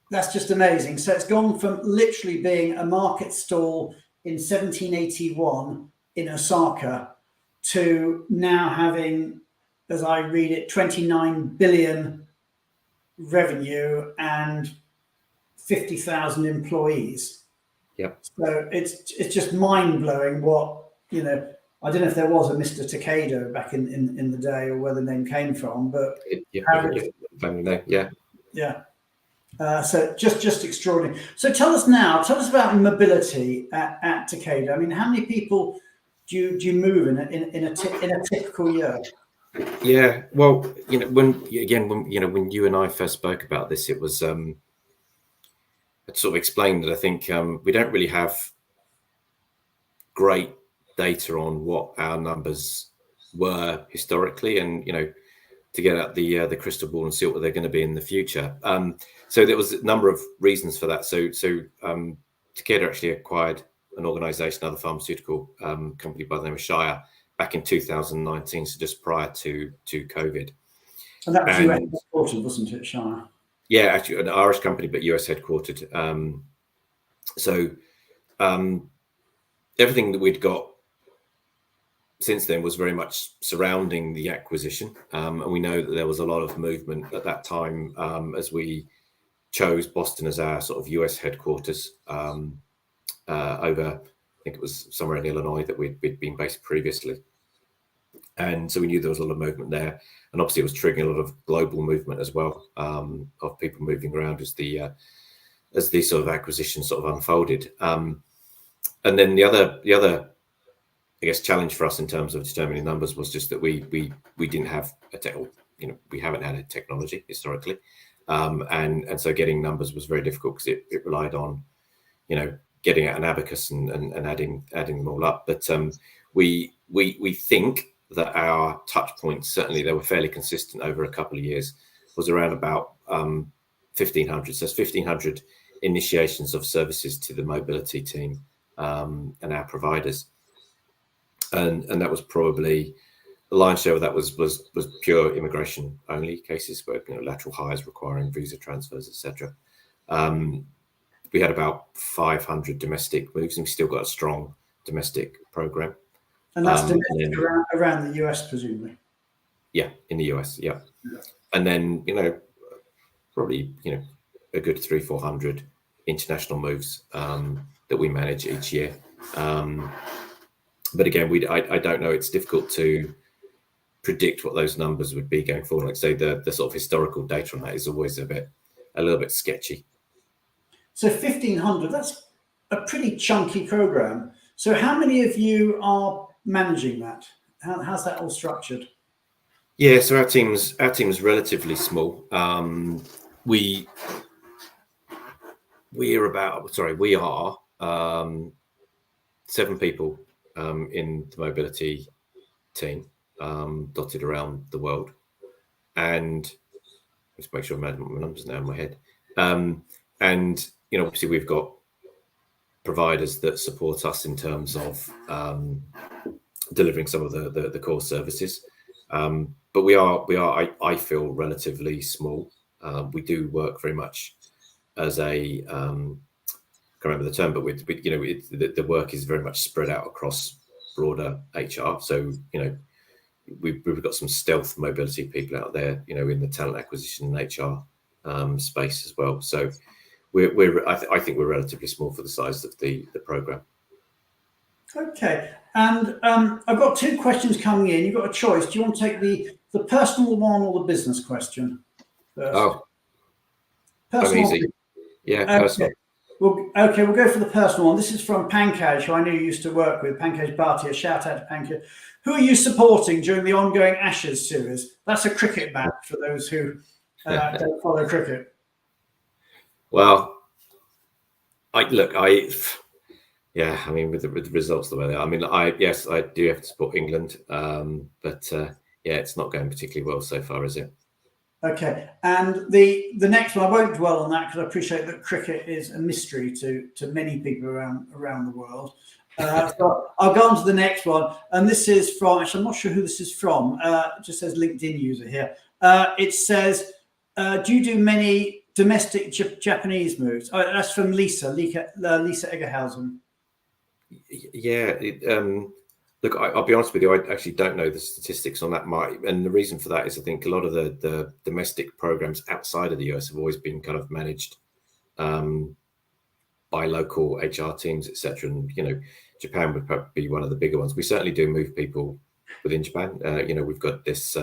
That's just amazing. So it's gone from literally being a market stall in 1781 in Osaka to now having, as I read it, 29 billion revenue and 50,000 employees. Yeah. So it's just mind blowing what, you know, I don't know if there was a Mr. Takeda back in the day or where the name came from, but family name, yeah. Yeah. So just extraordinary. So tell us about mobility at Takeda. I mean, how many people do you move in a typical year? Yeah, well, you know, when you and I first spoke about this, it was I sort of explained that I think we don't really have great data on what our numbers were historically, and you know, to get out the crystal ball and see what they're going to be in the future. So there was a number of reasons for that. So Takeda actually acquired an organisation, another pharmaceutical company by the name of Shire, back in 2019, so just prior to COVID. And that was US headquartered, wasn't it, Shire? Yeah, actually an Irish company, but US headquartered. Everything that we'd got since then was very much surrounding the acquisition. And we know that there was a lot of movement at that time as we chose Boston as our sort of US headquarters over, I think it was somewhere in Illinois that we'd been based previously. And so we knew there was a lot of movement there. And obviously it was triggering a lot of global movement as well, of people moving around as the sort of acquisition sort of unfolded. And then the other I guess challenge for us in terms of determining numbers was just that we didn't have we haven't had a technology historically, and so getting numbers was very difficult because it relied on, you know, getting out an abacus and adding them all up. But we think that our touch points, certainly they were fairly consistent over a couple of years, was around about 1,500. So it's 1,500 initiations of services to the mobility team and our providers. And that was probably the lion's share of that was pure immigration only cases, where, you know, lateral hires requiring visa transfers, etc. We had about 500 domestic moves, and we still got a strong domestic program. And that's domestic around the US, presumably. Yeah, in the US, yeah. And then, you know, probably, you know, a good 300-400 international moves that we manage each year. But again, I don't know. It's difficult to predict what those numbers would be going forward. Like I say, the sort of historical data on that is always a little bit sketchy. So 1,500, that's a pretty chunky program. So how many of you are managing that? How's that all structured? Yeah, so our team's relatively small. We are 7 people in the mobility team, dotted around the world. And let's make sure I have my numbers now in my head. And, you know, obviously we've got providers that support us in terms of delivering some of the core services. But we are, I feel, relatively small. We do work very much as a, I can't remember the term, but you know, the work is very much spread out across broader HR. So, you know, we've got some stealth mobility people out there, you know, in the talent acquisition and HR space as well. So I think we're relatively small for the size of the program. Okay, and I've got 2 questions coming in. You've got a choice. Do you want to take the personal one or the business question first? Oh, personal. Easy. Yeah, okay. personal. We'll go for the personal one. This is from Pankaj, who I know you used to work with, Pankaj Bhatia. Shout out to Pankaj. Who are you supporting during the ongoing Ashes series? That's a cricket match for those who don't follow cricket. Well, I mean, with the results the way they are, I mean, I do have to support England, but it's not going particularly well so far, is it? Okay, and the next one, I won't dwell on that because I appreciate that cricket is a mystery to many people around the world. So I'll go on to the next one, and this is from, actually, I'm not sure who this is from. It just says LinkedIn user here. It says, do you do many domestic Japanese moves? Oh, that's from Lisa Eggerhausen. Yeah, look, I'll be honest with you, I actually don't know the statistics on that, and the reason for that is I think a lot of the domestic programs outside of the US have always been kind of managed by local HR teams, etc. And Japan would probably be one of the bigger ones. We certainly do move people within Japan. We've got these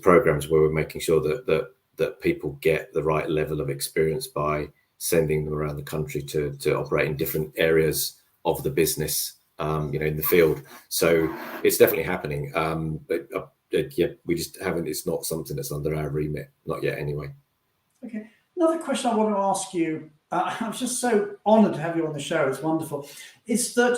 programs where we're making sure that people get the right level of experience by sending them around the country to operate in different areas of the business, in the field. So it's definitely happening. But we just haven't. It's not something that's under our remit, not yet, anyway. Okay. Another question I want to ask you. I'm just so honoured to have you on the show. It's wonderful. Is that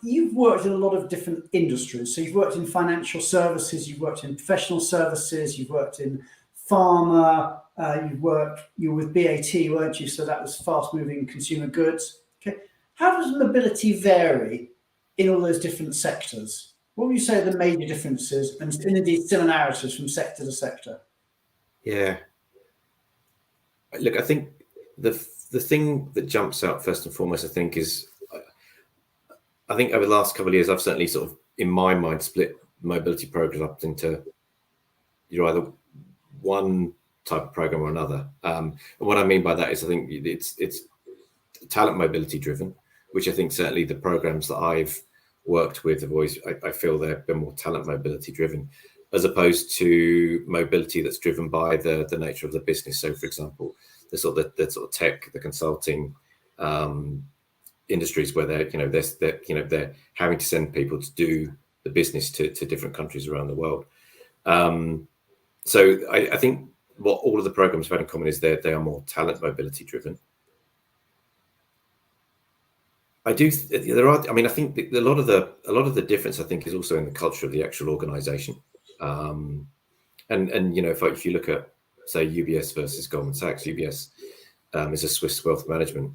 you've worked in a lot of different industries. So you've worked in financial services, you've worked in professional services, you've worked in pharma, you were with BAT, weren't you? So that was fast-moving consumer goods. Okay. How does mobility vary in all those different sectors? What would you say are the major differences and indeed similarities from sector to sector? Yeah. Look, I think the thing that jumps out first and foremost, I think over the last couple of years, I've certainly sort of, in my mind, split mobility programs up into either one type of program or another. And what I mean by that is I think it's talent mobility driven, which I think certainly the programs that I've worked with have always, I feel they've been more talent mobility driven, as opposed to mobility that's driven by the nature of the business. So, for example, the sort of tech, the consulting industries where they're having to send people to do the business to different countries around the world. So I think what all of the programs have had in common is they are more talent mobility driven. I think a lot of the difference I think is also in the culture of the actual organization. And if you look at, say, UBS versus Goldman Sachs, UBS is a Swiss wealth management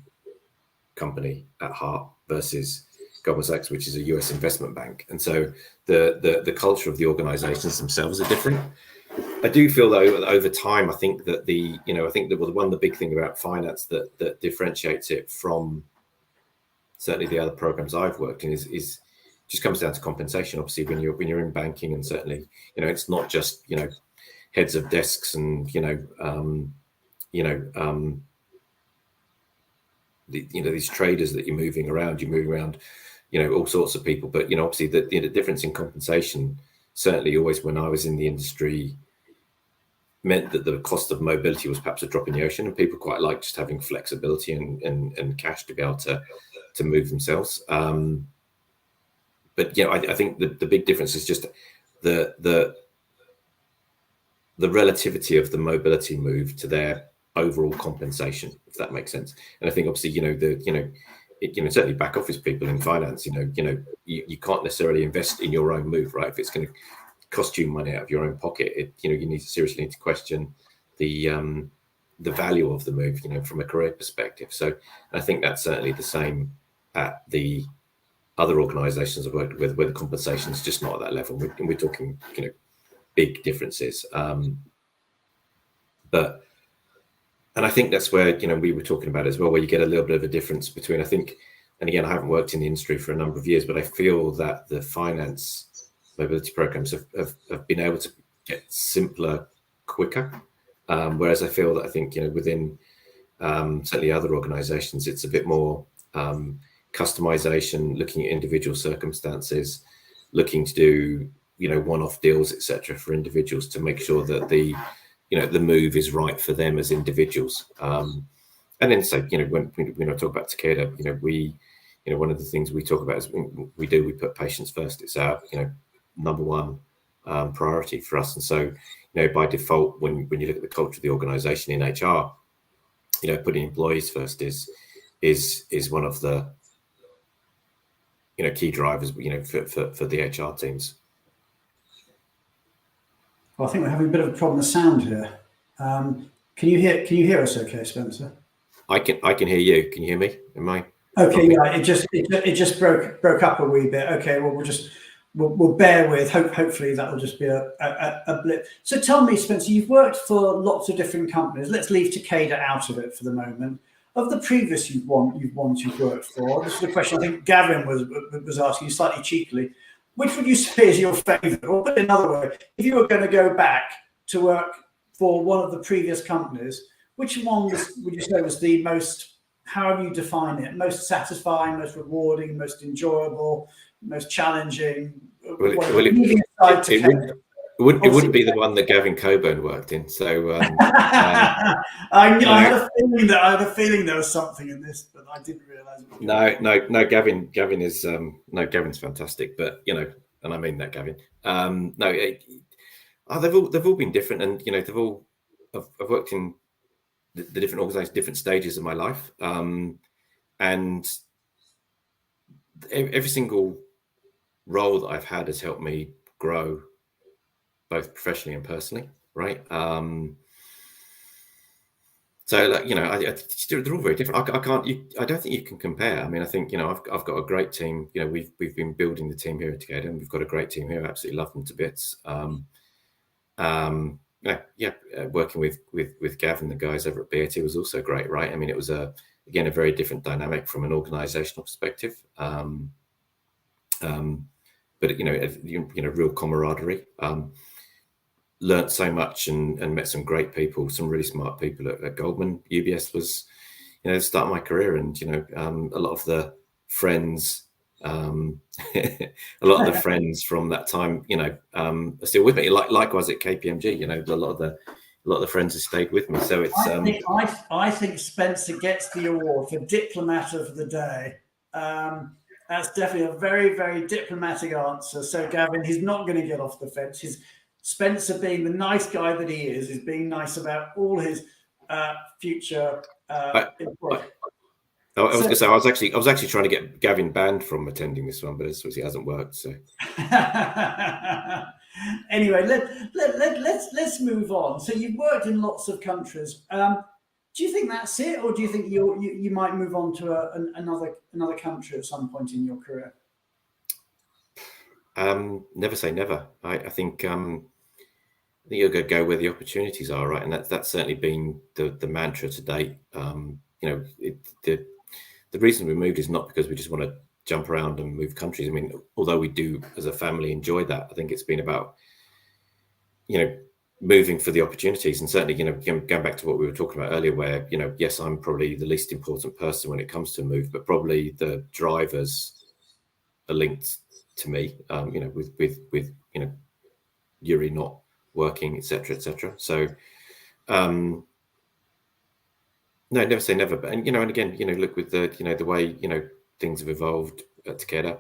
company at heart versus Goldman Sachs, which is a US investment bank. And so the culture of the organizations themselves are different. I do feel though that over time, I think that one of the big thing about finance that differentiates it from certainly the other programs I've worked in is just comes down to compensation. Obviously, when you're in banking, and certainly, it's not just heads of desks and these traders that you're moving around. You move around, all sorts of people. But obviously, the difference in compensation certainly always when I was in the industry meant that the cost of mobility was perhaps a drop in the ocean, and people quite like just having flexibility and cash to be able to move themselves. But I think the big difference is just the relativity of the mobility move to their overall compensation, if that makes sense. And I think obviously certainly back office people in finance, you can't necessarily invest in your own move, right? If it's going to cost you money out of your own pocket, you seriously need to question the value of the move, from a career perspective. So I think that's certainly the same at the other organizations I've worked with, where the compensation is just not at that level. We're talking, big differences. But I think that's where, we were talking about as well, where you get a little bit of a difference between, I think, and again, I haven't worked in the industry for a number of years, but I feel that the finance mobility programs have been able to get simpler quicker. Whereas I feel that I think, within certainly other organizations, it's a bit more customization, looking at individual circumstances, looking to do, one-off deals, etc., for individuals to make sure that the move is right for them as individuals. And then, so, when I talk about Takeda, we, one of the things we talk about is we put patients first. It's our, number one priority for us. And so, by default, when you look at the culture of the organization in HR, putting employees first is one of the, key drivers, for the HR teams. Well, I think we're having a bit of a problem with sound here. Can you hear us okay, Spencer? I can hear you. Can you hear me? Am I? Okay, yeah, it just broke up a wee bit. Okay, well, we'll bear with. Hopefully that will just be a blip. So tell me, Spencer, you've worked for lots of different companies. Let's leave Takeda out of it for the moment. Of the previous you've worked for, this is a question I think Gavin was asking you slightly cheekily. Which would you say is your favourite? Or put it another way, if you were going to go back to work for one of the previous companies, which one would you say was the most, however you define it, most satisfying, most rewarding, most enjoyable, most it wouldn't be the one that Gavin Coburn worked in. So I had a feeling there was something in this, but I didn't realise. No. Gavin is Gavin's fantastic, but and I mean that, Gavin. They've all been different, and I've worked in the different organizations, different stages of my life, and every single role that I've had has helped me grow, both professionally and personally, right? So they're all very different. I don't think you can compare. I mean, I think I've got a great team. We've been building the team here at Takeda, and we've got a great team here. I absolutely love them to bits. Working with Gavin, the guys over at BAT was also great, right? I mean, it was a very different dynamic from an organizational perspective. But real camaraderie. Learned so much and met some great people, some really smart people at Goldman. UBS was, the start of my career, and a lot of the friends, from that time, are still with me. Likewise at KPMG, a lot of the friends have stayed with me. So it's. I think Spencer gets the award for Diplomat of the Day. That's definitely a very, very diplomatic answer. So Gavin, he's not going to get off the fence. Spencer, being the nice guy that he is being nice about all his future employees. I was going to say I was actually trying to get Gavin banned from attending this one, but it hasn't worked. So anyway, let's move on. So you've worked in lots of countries. Do you think that's it, or do you think you might move on to another country at some point in your career? Never say never. I think you're going to go where the opportunities are, right? And that's certainly been the mantra to date. The reason we moved is not because we just want to jump around and move countries. I mean, although we do as a family enjoy that, I think it's been about moving for the opportunities. And certainly, going back to what we were talking about earlier, where yes, I'm probably the least important person when it comes to a move, but probably the drivers are linked to me, with Yuri not working, etc. So no, never say never. But and again, look with the way things have evolved at Takeda.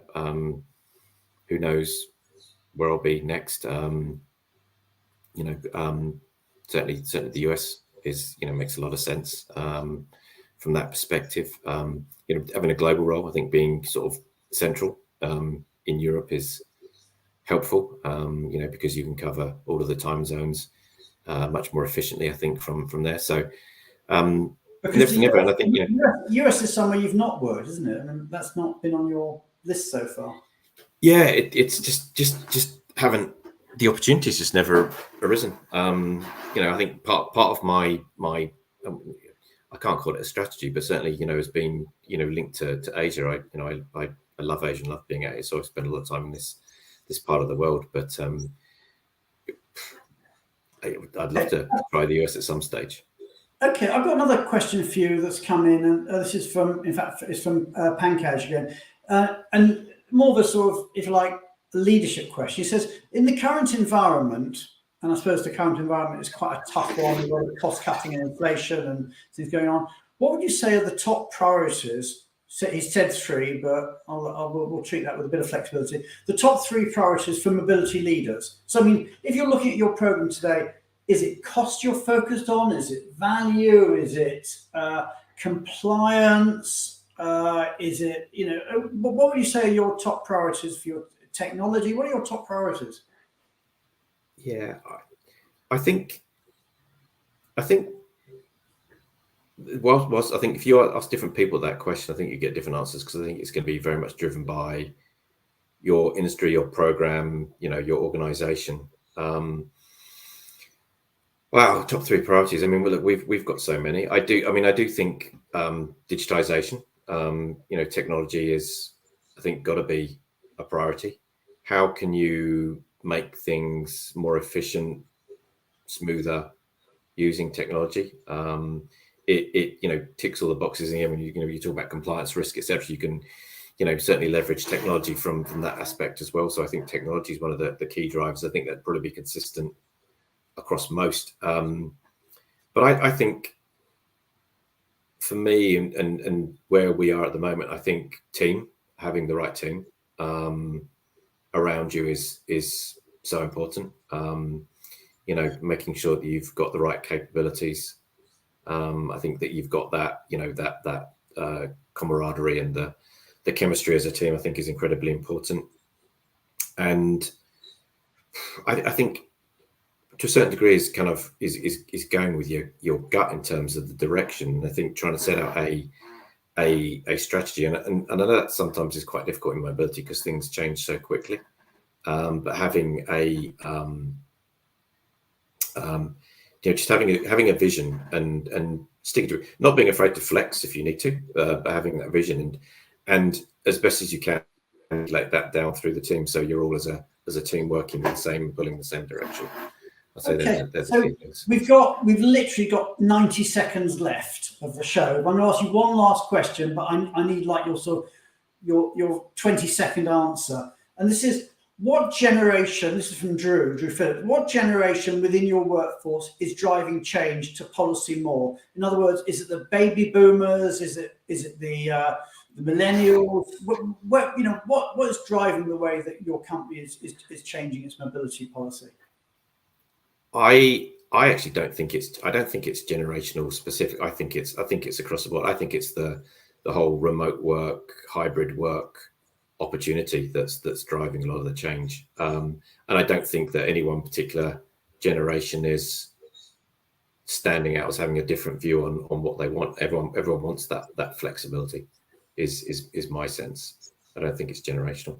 Who knows where I'll be next? Certainly the US is makes a lot of sense from that perspective. Having a global role, I think being sort of central in Europe is helpful, because you can cover all of the time zones much more efficiently, I think, from there. So never, and I think US is somewhere you've not worked, isn't it? I mean, that's not been on your list so far. Yeah, it's just haven't, the opportunities just never arisen. I think part of my I can't call it a strategy, but certainly has been linked to Asia. I love Asia and love being at it, so I spend a lot of time in this part of the world. But I'd love to try the US at some stage. Okay, I've got another question for you that's come in, and this is from Pankaj again, and more of a sort of, if you like, leadership question. He says, in the current environment, and I suppose the current environment is quite a tough one, with cost cutting and inflation and things going on, what would you say are the top priorities? So he said 3, but we'll treat that with a bit of flexibility. The top 3 priorities for mobility leaders. So, I mean, if you're looking at your program today, is it cost you're focused on? Is it value? Is it compliance? Is it, what would you say are your top priorities for your technology? What are your top priorities? Yeah, I think whilst I think if you ask different people that question, I think you get different answers, because I think it's going to be very much driven by your industry, your program, your organization. Wow, top 3 priorities. I mean, well, look, we've got so many. I do think digitization, technology is, I think, got to be a priority. How can you make things more efficient, smoother using technology? It ticks all the boxes. And when you talk about compliance, risk, etc., you can certainly leverage technology from that aspect as well. So I think technology is one of the key drivers. I think that'd probably be consistent across most. But I think for me and where we are at the moment, I think having the right team around you is so important. Making sure that you've got the right capabilities. I think that you've got that, that camaraderie and the chemistry as a team, I think, is incredibly important. And I think to a certain degree is kind of is going with your gut in terms of the direction. And I think trying to set out a strategy, and I know that sometimes is quite difficult in mobility because things change so quickly. But having just having a vision and sticking to it, not being afraid to flex if you need to, but having that vision and as best as you can let that down through the team, so you're all as a team working pulling the same direction. I'd say okay, there's so a few things. we've literally got 90 seconds left of the show. I'm going to ask you one last question, but I need like your 20-second answer. And this is, what generation, this is from Drew Phillips, what generation within your workforce is driving change to policy more? In other words, is it the baby boomers? Is it the millennials? What is driving the way that your company is changing its mobility policy? I actually don't think it's generational specific. I think it's across the board. I think it's the whole remote work, hybrid work opportunity that's driving a lot of the change. And I don't think that any one particular generation is standing out as having a different view on what they want. Everyone wants that flexibility is my sense. I don't think it's generational.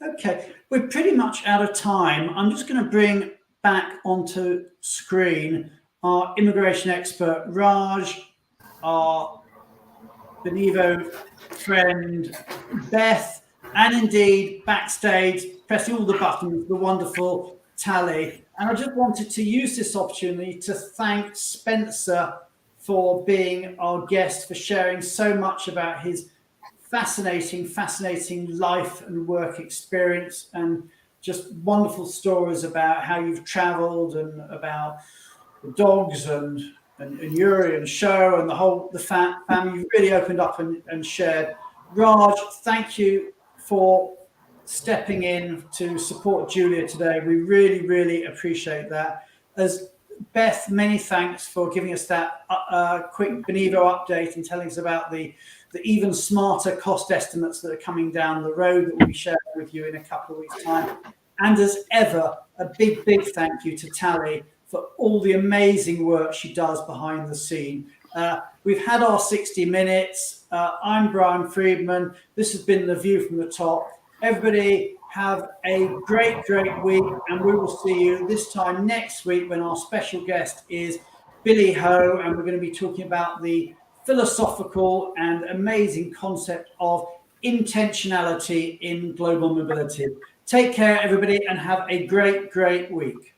Okay, we're pretty much out of time. I'm just going to bring back onto screen our immigration expert Raj, our Benevo friend Beth, and indeed backstage pressing all the buttons, the wonderful Tally. And I just wanted to use this opportunity to thank Spencer for being our guest, for sharing so much about his fascinating life and work experience, and just wonderful stories about how you've traveled and about the dogs and Yuri and Show and the family. You've really opened up and shared. Raj, thank you for stepping in to support Julia today. We really, really appreciate that. As Beth, many thanks for giving us that quick Benevo update and telling us about the even smarter cost estimates that are coming down the road that we'll be sharing with you in a couple of weeks' time. And as ever, a big, big thank you to Tally for all the amazing work she does behind the scene. We've had our 60 minutes. I'm Brian Friedman. This has been The View from the Top. Everybody have a great, great week, and we will see you this time next week when our special guest is Billy Ho, and we're going to be talking about the philosophical and amazing concept of intentionality in global mobility. Take care, everybody, and have a great, great week.